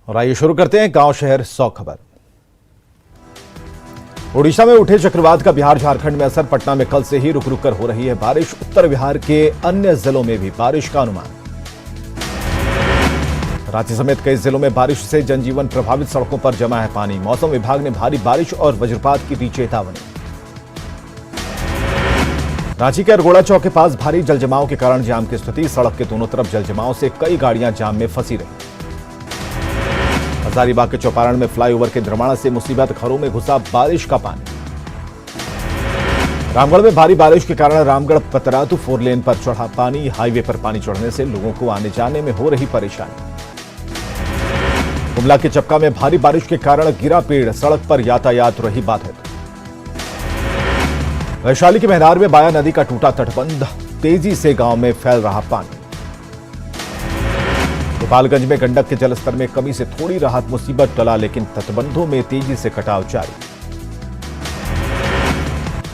और आइए शुरू करते हैं गांव शहर 100 खबर। ओडिशा में उठे चक्रवात का बिहार झारखंड में असर। पटना में कल से ही रुक रुक कर हो रही है बारिश। उत्तर बिहार के अन्य जिलों में भी बारिश का अनुमान। रांची समेत कई जिलों में बारिश से जनजीवन प्रभावित, सड़कों पर जमा है पानी। मौसम विभाग ने भारी बारिश और वज्रपात की दी चेतावनी। रांची के अरगोड़ा चौक के पास भारी जलजमाव के कारण जाम की स्थिति। सड़क के दोनों तरफ जलजमाव से कई गाड़ियां जाम में फंसी रही। हजारीबाग के चौपारण में फ्लाईओवर के निर्माण से मुसीबत, घरों में घुसा बारिश का पानी। रामगढ़ में भारी बारिश के कारण रामगढ़ पतरातू 4 लेन पर चढ़ा पानी। हाईवे पर पानी चढ़ने से लोगों को आने जाने में हो रही परेशानी। गुमला के चपका में भारी बारिश के कारण गिरा पेड़, सड़क पर यातायात रही बाधित। वैशाली के महनार में बाया नदी का टूटा तटबंध, तेजी से गांव में फैल रहा पानी। गोपालगंज में गंडक के जलस्तर में कमी से थोड़ी राहत, मुसीबत टला लेकिन तटबंधों में तेजी से कटाव जारी।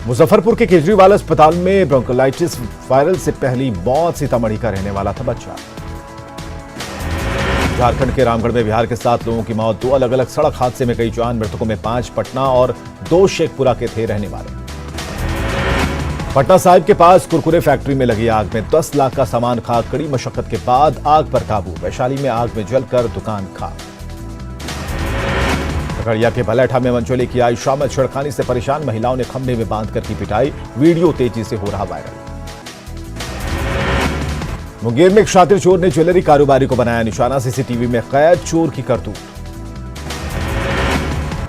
मुजफ्फरपुर के केजरीवाल अस्पताल में ब्रोंकोलाइटिस वायरल से पहली मौत। सीतामढ़ी का रहने वाला था बच्चा। झारखंड के रामगढ़ में बिहार के 7 लोगों की मौत। 2 अलग अलग सड़क हादसे में कई जान। मृतकों में 5 पटना और 2 शेखपुरा के थे रहने वाले। पटना साहिब के पास कुरकुरे फैक्ट्री में लगी आग में 10 लाख का सामान खाक। कड़ी मशक्कत के बाद आग पर काबू। वैशाली में आग में जलकर दुकान खाक। खगड़िया के भलेठा में मंचोली की आयशा में छिड़खानी से परेशान महिलाओं ने खंभे में बांधकर की पिटाई। वीडियो तेजी से हो रहा वायरल। मुंगेर में एक शातिर चोर ने ज्वेलरी कारोबारी को बनाया निशाना। सीसीटीवी में कैद चोर की करतूत।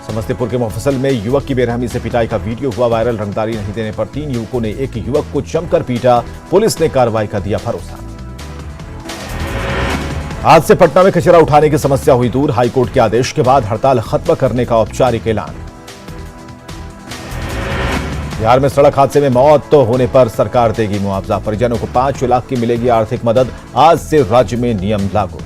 समस्तीपुर के मुफस्सिल में युवक की बेरहमी से पिटाई का वीडियो हुआ वायरल। रंगदारी नहीं देने पर 3 युवकों ने एक युवक को जमकर पीटा। पुलिस ने कार्रवाई का दिया भरोसा। आज से पटना में कचरा उठाने की समस्या हुई दूर। हाईकोर्ट के आदेश के बाद हड़ताल खत्म करने का औपचारिक ऐलान। बिहार में सड़क हादसे में मौत तो होने पर सरकार देगी मुआवजा। परिजनों को 5 लाख की मिलेगी आर्थिक मदद। आज से राज्य में नियम लागू।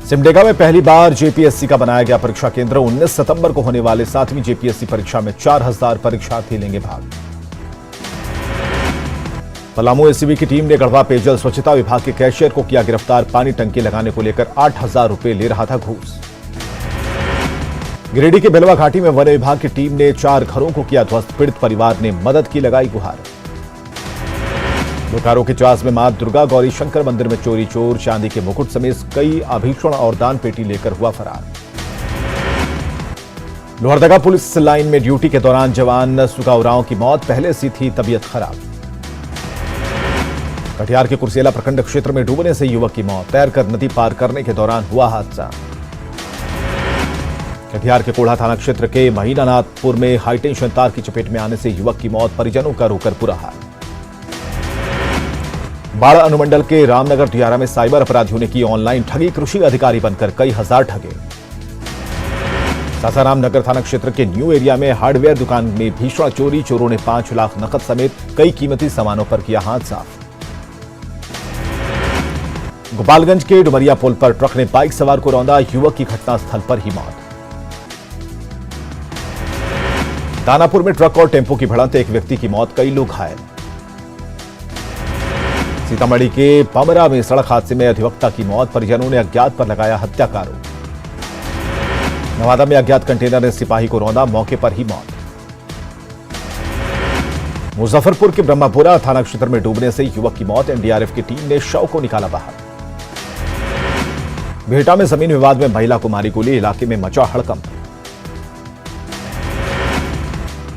सिमडेगा में पहली बार जेपीएससी का बनाया गया परीक्षा केंद्र। 19 सितंबर को होने वाले 7वीं जेपीएससी परीक्षा में 4000 परीक्षार्थी लेंगे भाग। पलामू एसीबी की टीम ने गढ़वा पेयजल स्वच्छता विभाग के कैशियर को किया गिरफ्तार। पानी टंकी लगाने को लेकर 8000 रुपए ले रहा था घूस। गिरिडीह के बेलवा घाटी में वन विभाग की टीम ने 4 घरों को किया ध्वस्त। पीड़ित परिवार ने मदद की लगाई गुहार। बोकारो के चास में मां दुर्गा गौरी शंकर मंदिर में चोरी। चोर चांदी के मुकुट समेत कई आभूषण और दान पेटी लेकर हुआ फरार। लोहरदगा पुलिस लाइन में ड्यूटी के दौरान जवान सुगा उरांव की मौत। पहले से थी तबीयत खराब। कटिहार के कुर्सेला प्रखंड क्षेत्र में डूबने से युवक की मौत। तैरकर नदी पार करने के दौरान हुआ हादसा। कटिहार के कोढ़ा थाना क्षेत्र के महीनानाथपुर में हाईटेंशन तार की चपेट में आने से युवक की मौत। परिजनों का रोकर बुरा हाल। बाढ़ अनुमंडल के रामनगर दियारा में साइबर अपराधियों ने की ऑनलाइन ठगी। कृषि अधिकारी बनकर कई हजार ठगे। सासाराम नगर थाना क्षेत्र के न्यू एरिया में हार्डवेयर दुकान में भीषण चोरी। चोरों ने 5 लाख नकद समेत कई कीमती सामानों पर किया हाथ साफ। गोपालगंज के डुमरिया पुल पर ट्रक ने बाइक सवार को रौंदा। युवक की घटनास्थल पर ही मौत। दानापुर में ट्रक और टेम्पो की भिड़ंत, एक व्यक्ति की मौत, कई लोग घायल। सीतामढ़ी के पमरा में सड़क हादसे में अधिवक्ता की मौत। परिजनों ने अज्ञात पर लगाया हत्या का आरोप। नवादा में अज्ञात कंटेनर ने सिपाही को रौंदा, मौके पर ही मौत। मुजफ्फरपुर के ब्रह्मपुरा थाना क्षेत्र में डूबने से युवक की मौत। एनडीआरएफ की टीम ने शव को निकाला बाहर। बिहटा में जमीन विवाद में महिला को मारी गोली। इलाके में मचा हड़कंप।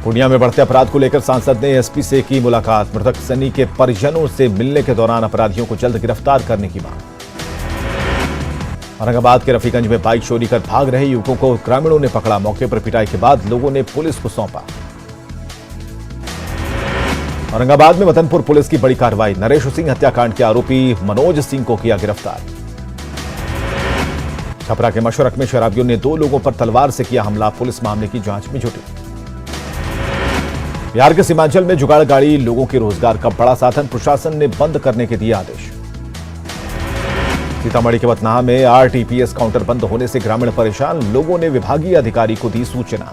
पूर्णिया में बढ़ते अपराध को लेकर सांसद ने एसपी से की मुलाकात। मृतक सनी के परिजनों से मिलने के दौरान अपराधियों को जल्द गिरफ्तार करने की मांग। औरंगाबाद के रफीगंज में बाइक चोरी कर भाग रहे युवकों को ग्रामीणों ने पकड़ा। मौके पर पिटाई के बाद लोगों ने पुलिस को सौंपा। औरंगाबाद में वतनपुर पुलिस की बड़ी कार्रवाई। नरेश सिंह हत्याकांड के आरोपी मनोज सिंह को किया गिरफ्तार। छपरा के मशरक में शराबियों ने 2 लोगों पर तलवार से किया हमला। पुलिस मामले की जांच में जुटी। बिहार के सीमांचल में जुगाड़ गाड़ी लोगों के रोजगार का बड़ा साधन। प्रशासन ने बंद करने के दिए आदेश। सीतामढ़ी के बथनाहा में आरटीपीएस काउंटर बंद होने से ग्रामीण परेशान। लोगों ने विभागीय अधिकारी को दी सूचना।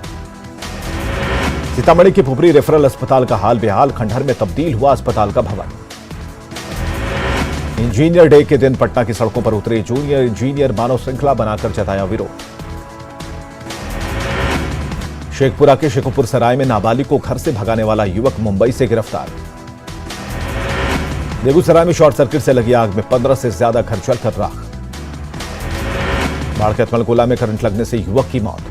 सीतामढ़ी के पुपरी रेफरल अस्पताल का हाल बेहाल। खंडहर में तब्दील हुआ अस्पताल का भवन। इंजीनियर डे के दिन पटना की सड़कों पर उतरे जूनियर इंजीनियर, मानव श्रृंखला बनाकर जताया विरोध। शेखपुरा के शेखोपुर सराय में नाबालिग को घर से भगाने वाला युवक मुंबई से गिरफ्तार। बेगूसराय में शॉर्ट सर्किट से लगी आग में 15 से ज्यादा घर जलकर राख। बाढ़ के अतमलगोला में करंट लगने से युवक की मौत।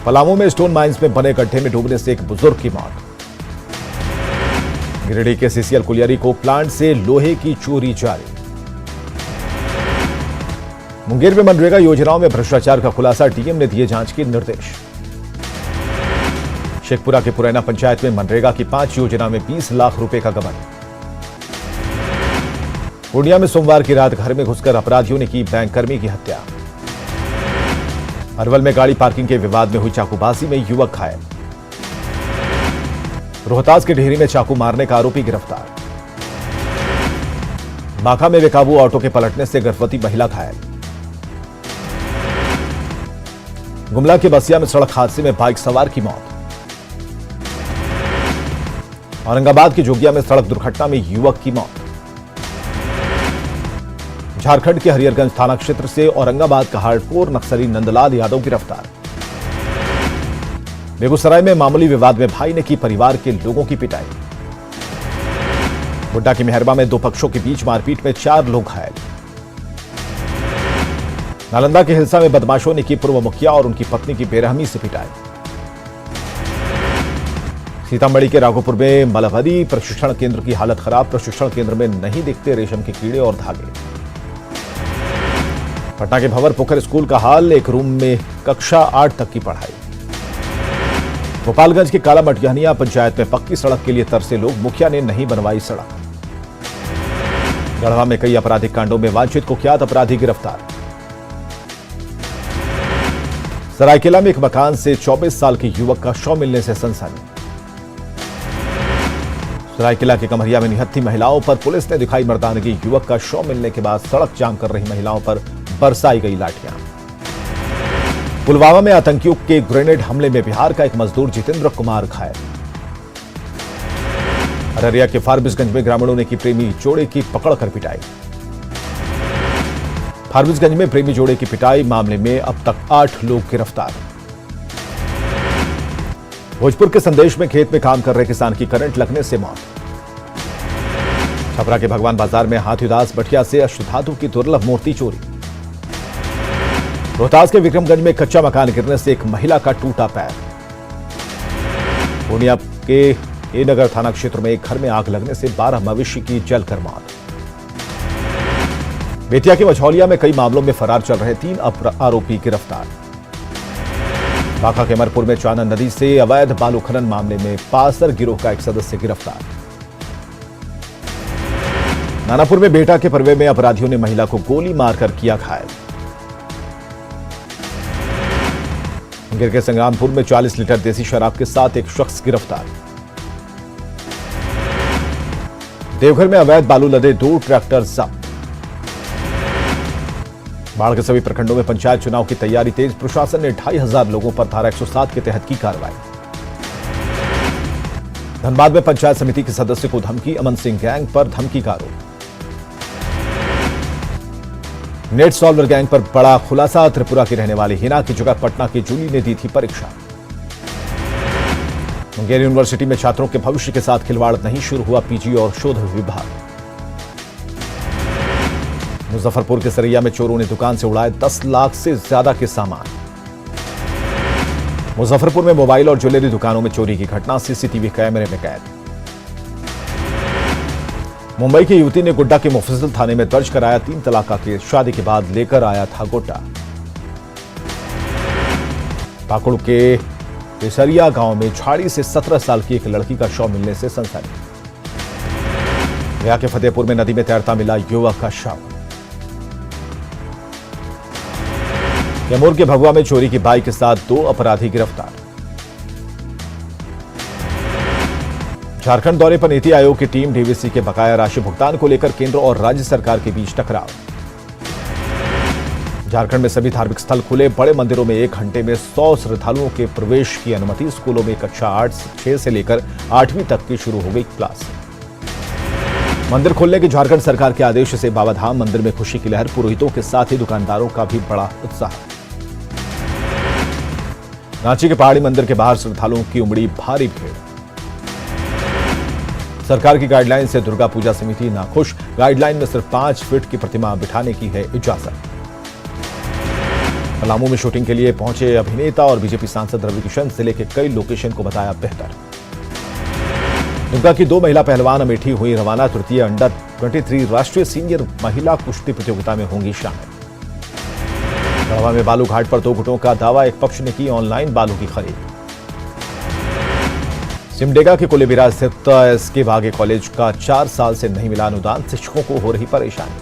पलामू में स्टोन माइंस में बने गड्ढे में डूबने से एक बुजुर्ग की मौत। गिरिडीह के सीसीएल कुलियरी को प्लांट से लोहे की चोरी जारी। मुंगेर में मनरेगा योजनाओं में भ्रष्टाचार का खुलासा, डीएम ने दिए जांच के निर्देश। शेखपुरा के पुरैना पंचायत में मनरेगा की 5 योजना में 20 लाख रुपए का गबन। पूर्णिया में सोमवार की रात घर में घुसकर अपराधियों ने की बैंककर्मी की हत्या। अरवल में गाड़ी पार्किंग के विवाद में हुई चाकूबाजी में युवक घायल। रोहतास के ढेरी में चाकू मारने का आरोपी गिरफ्तार। बांका में बेकाबू ऑटो के पलटने से गर्भवती महिला घायल। गुमला के बसिया में सड़क हादसे में बाइक सवार की मौत। औरंगाबाद की जोगिया में सड़क दुर्घटना में युवक की मौत। झारखंड के हरिहरगंज थाना क्षेत्र से औरंगाबाद का हार्डकोर नक्सली नंदलाल यादव गिरफ्तार। बेगूसराय में मामूली विवाद में भाई ने की परिवार के लोगों की पिटाई। गोड्डा की मेहरबा में 2 पक्षों के बीच मारपीट में 4 लोग घायल। नालंदा के हिलसा में बदमाशों ने की पूर्व मुखिया और उनकी पत्नी की बेरहमी से पिटाई। सीतामढ़ी के राघोपुर में मलहवरी प्रशिक्षण केंद्र की हालत खराब, प्रशिक्षण केंद्र में नहीं दिखते रेशम के कीड़े और धागे। पटना के भंवर पोखर स्कूल का हाल, एक रूम में कक्षा 8 तक की पढ़ाई। गोपालगंज के काला मटियानिया पंचायत में पक्की सड़क के लिए तरसे लोग, मुखिया ने नहीं बनवाई सड़क। गढ़वा में कई आपराधिक कांडों में वांछित कुख्यात अपराधी गिरफ्तार। सरायकेला में एक मकान से 24 साल के युवक का शव मिलने से सनसनी। सरायकेला के कमरिया में निहत्थी महिलाओं पर पुलिस ने दिखाई मर्दानगी, युवक का शव मिलने के बाद सड़क जाम कर रही महिलाओं पर बरसाई गई लाठियां। पुलवामा में आतंकियों के ग्रेनेड हमले में बिहार का एक मजदूर जितेंद्र कुमार घायल। अररिया के फारबिसगंज में ग्रामीणों ने की प्रेमी जोड़े की पकड़कर पिटाई। फारबिसगंज में प्रेमी जोड़े की पिटाई मामले में अब तक 8 लोग गिरफ्तार। भोजपुर के संदेश में खेत में काम कर रहे किसान की करंट लगने से मौत। छपरा के भगवान बाजार में हाथीदास बठिया से अष्टधातु की दुर्लभ मूर्ति चोरी। रोहतास के विक्रमगंज में कच्चा मकान गिरने से एक महिला का टूटा पैर। पूर्णिया के ए नगर थाना क्षेत्र में एक घर में आग लगने से 12 मवेशी की जलकर मौत। बेतिया के मझौलिया में कई मामलों में फरार चल रहे 3 आरोपी गिरफ्तार। बांका के अमरपुर में चानन नदी से अवैध बालू खनन मामले में पासर गिरोह का एक सदस्य गिरफ्तार। नानापुर में बेटा के परवे में अपराधियों ने महिला को गोली मारकर किया घायल। मुंगेर के संग्रामपुर में 40 लीटर देसी शराब के साथ एक शख्स गिरफ्तार। देवघर में अवैध बालू लदे 2 ट्रैक्टर जब्त। बाढ़ के सभी प्रखंडों में पंचायत चुनाव की तैयारी तेज, प्रशासन ने 2500 लोगों पर धारा 107 के तहत की कार्रवाई। धनबाद में पंचायत समिति के सदस्य को धमकी, अमन सिंह गैंग पर धमकी का आरोप। नेट सॉल्वर गैंग पर बड़ा खुलासा, त्रिपुरा की रहने वाली हिना की जगह पटना की जूली ने दी थी परीक्षा। मुंगेर यूनिवर्सिटी में छात्रों के भविष्य के साथ खिलवाड़ नहीं, शुरू हुआ पीजी और शोध विभाग। मुजफ्फरपुर के सरैया में चोरों ने दुकान से उड़ाए 10 लाख से ज्यादा के सामान। मुजफ्फरपुर में मोबाइल और ज्वेलरी दुकानों में चोरी की घटना सीसीटीवी कैमरे में कैद। मुंबई की युवती ने गोड्डा के मुफस्सिल थाने में दर्ज कराया 3 तलाक का केस, शादी के बाद लेकर आया था गोड्डा। पाकुड़ के केसरिया गांव में झाड़ी से 17 साल की एक लड़की का शव मिलने से सनसनी। गया के फतेहपुर में नदी में तैरता मिला युवक का शव। कैमूर के भगवा में चोरी की बाइक के साथ 2 अपराधी गिरफ्तार। झारखंड दौरे पर नीति आयोग की टीम, डीवीसी के बकाया राशि भुगतान को लेकर केंद्र और राज्य सरकार के बीच टकराव। झारखंड में सभी धार्मिक स्थल खुले, बड़े मंदिरों में 1 घंटे में 100 श्रद्धालुओं के प्रवेश की अनुमति। स्कूलों में कक्षा 6 से लेकर 8वीं तक की शुरू हो गई क्लास। मंदिर खोलने के झारखंड सरकार के आदेश से बाबाधाम मंदिर में खुशी की लहर, पुरोहितों के साथ ही दुकानदारों का भी बड़ा उत्साह। रांची के पहाड़ी मंदिर के बाहर श्रद्धालुओं की उमड़ी भारी भीड़। सरकार की गाइडलाइन से दुर्गा पूजा समिति नाखुश, गाइडलाइन में सिर्फ 5 फीट की प्रतिमा बिठाने की है इजाजत। पलामू में शूटिंग के लिए पहुंचे अभिनेता और बीजेपी सांसद रवि किशन जिले के कई लोकेशन को बताया बेहतर। दुमका की 2 महिला पहलवान अमेठी हुई रवाना, तृतीय अंडर 23 राष्ट्रीय सीनियर महिला कुश्ती प्रतियोगिता में होंगी शामिल। गढ़वा में बालू घाट पर 2 गुटों का दावा, एक पक्ष ने की ऑनलाइन बालू की खरीद। सिमडेगा के कुलेबिरा स्थित एसके बागे कॉलेज का 4 साल से नहीं मिला अनुदान, शिक्षकों को हो रही परेशानी।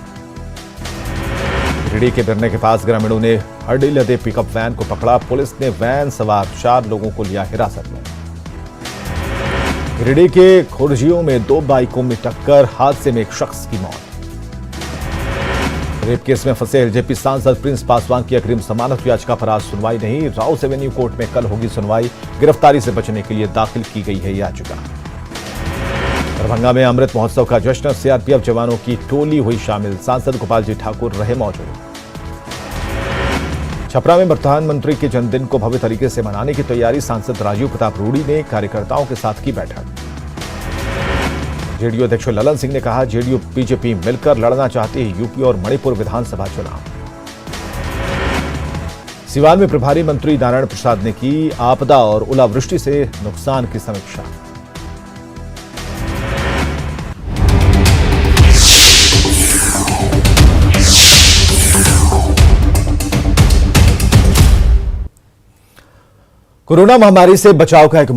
गिरिडीह के बिरने के पास ग्रामीणों ने हड्डी लदे पिकअप वैन को पकड़ा, पुलिस ने वैन सवार 4 लोगों को लिया हिरासत में। गिरिडीह के खुर्जियों में 2 बाइकों में टक्कर, हादसे में एक शख्स की मौत। रेप केस में फंसे एलजेपी सांसद प्रिंस पासवान की अग्रिम जमानत याचिका पर आज सुनवाई नहीं, राउस एवेन्यू कोर्ट में कल होगी सुनवाई। गिरफ्तारी से बचने के लिए दाखिल की गई है याचिका। दरभंगा में अमृत महोत्सव का जश्न, सीआरपीएफ जवानों की टोली हुई शामिल, सांसद गोपाल जी ठाकुर रहे मौजूद। छपरा में प्रधानमंत्री के जन्मदिन को भव्य तरीके से मनाने की तैयारी, सांसद राजीव प्रताप रूडी ने कार्यकर्ताओं के साथ की बैठक। जेडीयू अध्यक्ष ललन सिंह ने कहा, जेडीयू बीजेपी मिलकर लड़ना चाहती है यूपी और मणिपुर विधानसभा चुनाव। सिवान में प्रभारी मंत्री नारायण प्रसाद ने की आपदा और ओलावृष्टि से नुकसान की समीक्षा। कोरोना महामारी से बचाव का एक